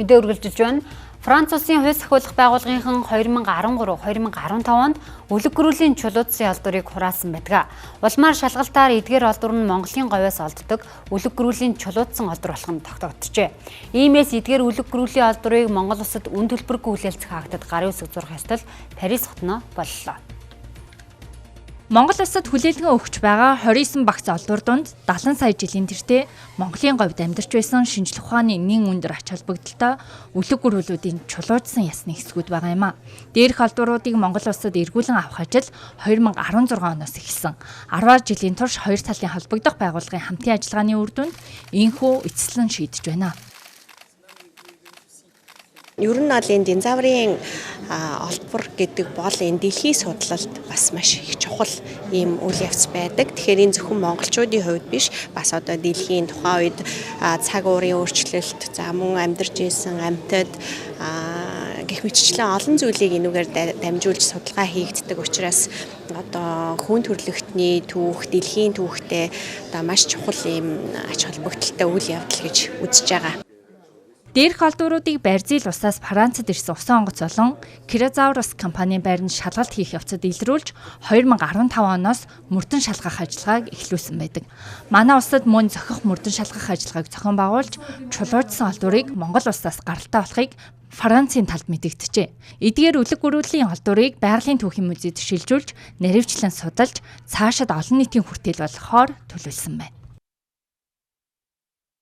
Мэдээ үргэлжилж байна. Франц улсын хувьс ахиулах байгууллагынхан 2013-2015 онд үлэг гөрүүлийн чулуутсын олдврыг хураасан байдаг. Улмаар шалгалтаар эдгээр олдвор нь Монголын говьоос олддог үлэг гөрүүлийн чулуутсан олдвор болох нь тогтогдчихэ. Иймээс эдгээр үлэг гөрүүлийн олдврыг Монгол улсад үн төлбөргүй хүлээлцэх актад гарын үсэг зурх ёслол Парис хотно боллоо. Монгол улсад хүлээлгэн өгч байгаа 29 багц олдвор донд 70 сая жилийн тэртээ Монголын говьд амьдарч байсан шинжлэх ухааны нэн өндөр ач холбогдолтой үлэг гөрүүлүүдийн чулуужсан ясны хэсгүүд байгаа юм а. Дээрх олдвруудыг Монгол улсад эргүүлэн авах ажил 2016 оноос эхэлсэн. 10 жилийн турш хоёр талын холбогдох байгууллагын хамтын ажиллагааны үр дүнд энэхүү эцэслэн шийдэж байна. Ер нь бол энэ динозаврын олбор гэдэг бол энэ дэлхийн судлалд бас маш их чухал ийм үйл явц байдаг. Тэгэхээр энэ зөвхөн монголчуудын хувьд биш, бас одоо дэлхийн тухайн үед цаг уурын өөрчлөлт, за мөн амьдарч ирсэн амьтад гэх мэтчлэн олон зүйлийг энүүгээр дамжуулж судалгаа хийгддэг учраас одоо хүн төрөлхтний түүх, дэлхийн түүхтэй одоо маш чухал ийм ач холбогдолтой үйл явдал гэж үзэж байгаа. Дээрх олдвруудыг Барзил улсаас Францад ирсэн усан онгоц болон Крозаурус компанийн байранд шалгалт хийх явцад илрүүлж 2015 оноос мөрдөн шалгах ажиллагааг эхлүүлсэн байдаг. Манай улсад мөн зохих мөрдөн шалгах ажиллагааг зохион байгуулж чулуужсан олдврыг Монгол улсаас гаралтай болохыг Францын талд мэдэгджээ. Эдгээр үлэг гөрүүлийн олдврыг байгалийн түүхийн музейд шилжүүлж, наривчлан судалж, цаашид олон нийтийн хүртэл болгохоор төлөвлөсөн байна.